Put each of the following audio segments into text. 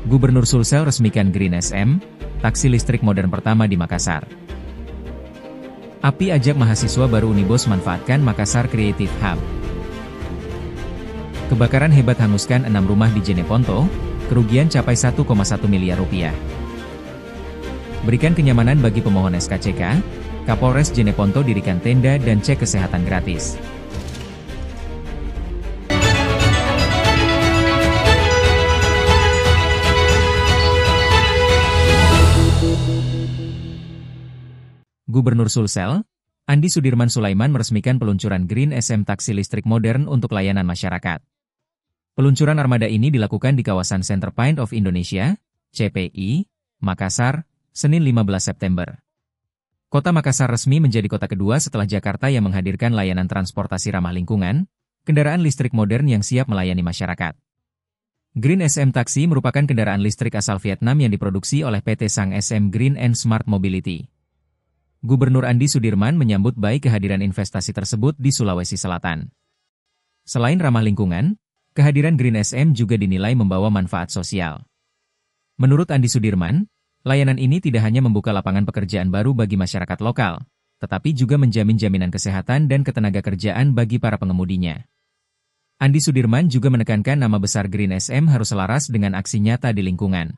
Gubernur Sulsel resmikan Green SM, taksi listrik modern pertama di Makassar. API ajak mahasiswa baru Unibos manfaatkan Makassar Creative Hub. Kebakaran hebat hanguskan 6 rumah di Jeneponto, kerugian capai 1,1 miliar rupiah. Berikan kenyamanan bagi pemohon SKCK, Kapolres Jeneponto dirikan tenda dan cek kesehatan gratis. Gubernur Sulsel, Andi Sudirman Sulaiman meresmikan peluncuran Green SM taksi listrik modern untuk layanan masyarakat. Peluncuran armada ini dilakukan di kawasan Center Point of Indonesia, CPI, Makassar, Senin 15 September. Kota Makassar resmi menjadi kota kedua setelah Jakarta yang menghadirkan layanan transportasi ramah lingkungan, kendaraan listrik modern yang siap melayani masyarakat. Green SM Taksi merupakan kendaraan listrik asal Vietnam yang diproduksi oleh PT Sang SM Green and Smart Mobility. Gubernur Andi Sudirman menyambut baik kehadiran investasi tersebut di Sulawesi Selatan. Selain ramah lingkungan, kehadiran Green SM juga dinilai membawa manfaat sosial. Menurut Andi Sudirman, layanan ini tidak hanya membuka lapangan pekerjaan baru bagi masyarakat lokal, tetapi juga menjamin jaminan kesehatan dan ketenagakerjaan bagi para pengemudinya. Andi Sudirman juga menekankan nama besar Green SM harus selaras dengan aksi nyata di lingkungan.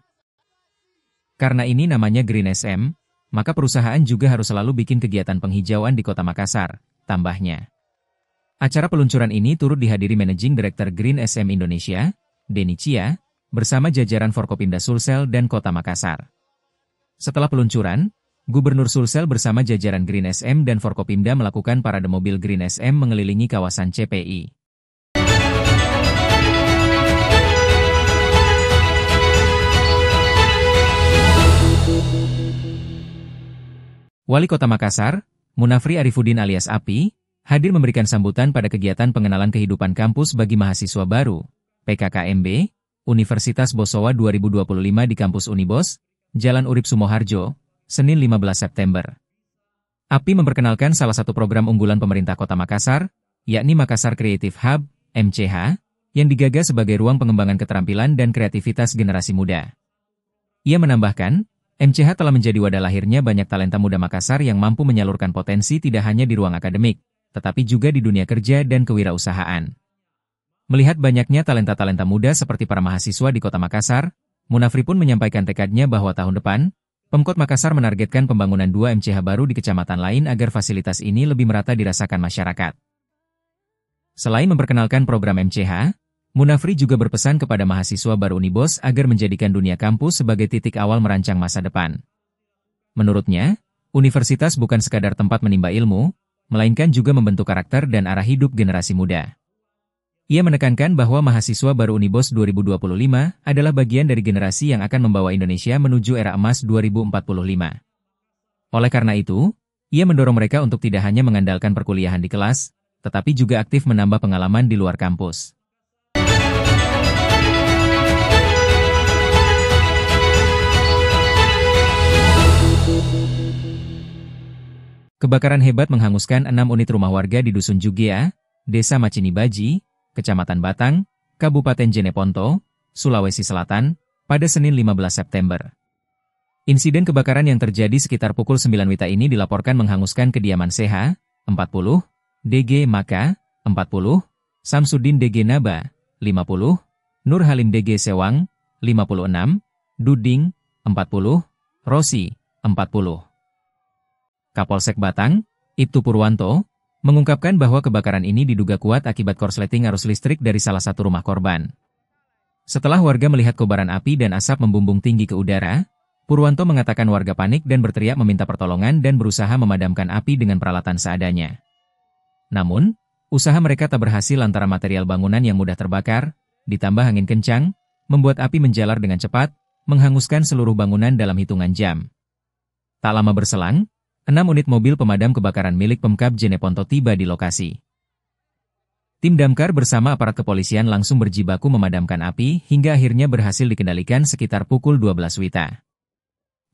Karena ini namanya Green SM, maka perusahaan juga harus selalu bikin kegiatan penghijauan di Kota Makassar, tambahnya. Acara peluncuran ini turut dihadiri Managing Director Green SM Indonesia, Denny Chia, bersama jajaran Forkopimda Sulsel dan Kota Makassar. Setelah peluncuran, Gubernur Sulsel bersama jajaran Green SM dan Forkopimda melakukan parade mobil Green SM mengelilingi kawasan CPI. Wali Kota Makassar, Munafri Arifudin alias API, hadir memberikan sambutan pada kegiatan pengenalan kehidupan kampus bagi mahasiswa baru, PKKMB, Universitas Bosowa 2025 di Kampus Unibos, Jalan Urip Sumoharjo, Senin 15 September. API memperkenalkan salah satu program unggulan pemerintah Kota Makassar, yakni Makassar Creative Hub, MCH, yang digagas sebagai ruang pengembangan keterampilan dan kreativitas generasi muda. Ia menambahkan, MCH telah menjadi wadah lahirnya banyak talenta muda Makassar yang mampu menyalurkan potensi tidak hanya di ruang akademik, tetapi juga di dunia kerja dan kewirausahaan. Melihat banyaknya talenta-talenta muda seperti para mahasiswa di Kota Makassar, Munafri pun menyampaikan tekadnya bahwa tahun depan, Pemkot Makassar menargetkan pembangunan 2 MCH baru di kecamatan lain agar fasilitas ini lebih merata dirasakan masyarakat. Selain memperkenalkan program MCH, Munafri juga berpesan kepada mahasiswa baru Unibos agar menjadikan dunia kampus sebagai titik awal merancang masa depan. Menurutnya, universitas bukan sekadar tempat menimba ilmu, melainkan juga membentuk karakter dan arah hidup generasi muda. Ia menekankan bahwa mahasiswa baru Unibos 2025 adalah bagian dari generasi yang akan membawa Indonesia menuju era emas 2045. Oleh karena itu, ia mendorong mereka untuk tidak hanya mengandalkan perkuliahan di kelas, tetapi juga aktif menambah pengalaman di luar kampus. Kebakaran hebat menghanguskan 6 unit rumah warga di Dusun Jugea, Desa Macinibaji, Kecamatan Batang, Kabupaten Jeneponto, Sulawesi Selatan, pada Senin 15 September. Insiden kebakaran yang terjadi sekitar pukul 9 WITA ini dilaporkan menghanguskan kediaman CH, 40, DG Maka, 40, Samsudin DG Naba, 50, Nur Halim DG Sewang, 56, Duding, 40, Rosi, 40. Kapolsek Batang, Ibtu Purwanto, mengungkapkan bahwa kebakaran ini diduga kuat akibat korsleting arus listrik dari salah satu rumah korban. Setelah warga melihat kobaran api dan asap membumbung tinggi ke udara, Purwanto mengatakan warga panik dan berteriak meminta pertolongan dan berusaha memadamkan api dengan peralatan seadanya. Namun, usaha mereka tak berhasil lantaran material bangunan yang mudah terbakar, ditambah angin kencang, membuat api menjalar dengan cepat, menghanguskan seluruh bangunan dalam hitungan jam. Tak lama berselang, 6 unit mobil pemadam kebakaran milik Pemkab Jeneponto tiba di lokasi. Tim damkar bersama aparat kepolisian langsung berjibaku memadamkan api hingga akhirnya berhasil dikendalikan sekitar pukul 12 WITA.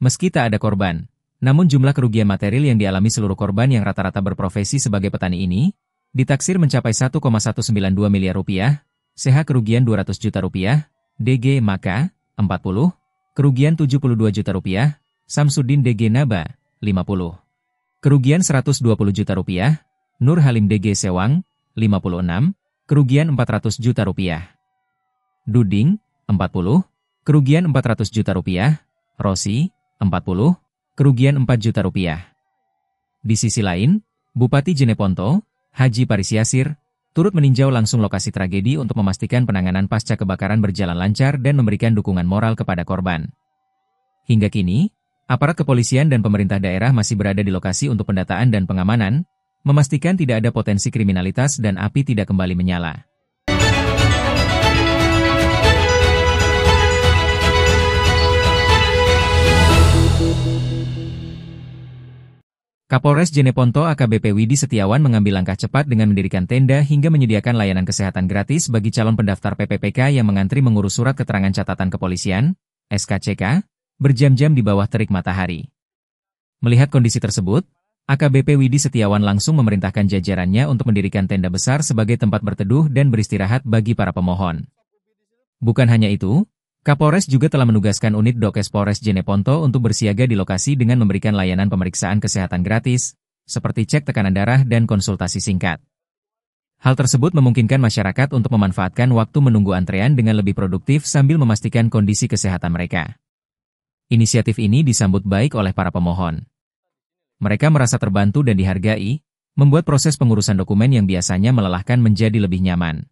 Meski tak ada korban, namun jumlah kerugian material yang dialami seluruh korban yang rata-rata berprofesi sebagai petani ini, ditaksir mencapai 1,192 miliar rupiah, CH kerugian 200 juta rupiah, DG Maka, 40. Kerugian Rp72 juta, Samsudin DG Naba, 50. Kerugian Rp120 juta, Nur Halim DG Sewang, 56. Kerugian Rp400 juta. Duding, 40. Kerugian Rp400 juta. Rosi, 40. Kerugian Rp4 juta. Di sisi lain, Bupati Jeneponto, Haji Paris Yasir, turut meninjau langsung lokasi tragedi untuk memastikan penanganan pasca kebakaran berjalan lancar dan memberikan dukungan moral kepada korban. Hingga kini, aparat kepolisian dan pemerintah daerah masih berada di lokasi untuk pendataan dan pengamanan, memastikan tidak ada potensi kriminalitas dan api tidak kembali menyala. Kapolres Jeneponto AKBP Widi Setiawan mengambil langkah cepat dengan mendirikan tenda hingga menyediakan layanan kesehatan gratis bagi calon pendaftar PPPK yang mengantri mengurus surat keterangan catatan kepolisian, SKCK, berjam-jam di bawah terik matahari. Melihat kondisi tersebut, AKBP Widi Setiawan langsung memerintahkan jajarannya untuk mendirikan tenda besar sebagai tempat berteduh dan beristirahat bagi para pemohon. Bukan hanya itu, Kapolres juga telah menugaskan unit Dokes Polres Jeneponto untuk bersiaga di lokasi dengan memberikan layanan pemeriksaan kesehatan gratis, seperti cek tekanan darah dan konsultasi singkat. Hal tersebut memungkinkan masyarakat untuk memanfaatkan waktu menunggu antrean dengan lebih produktif sambil memastikan kondisi kesehatan mereka. Inisiatif ini disambut baik oleh para pemohon. Mereka merasa terbantu dan dihargai, membuat proses pengurusan dokumen yang biasanya melelahkan menjadi lebih nyaman.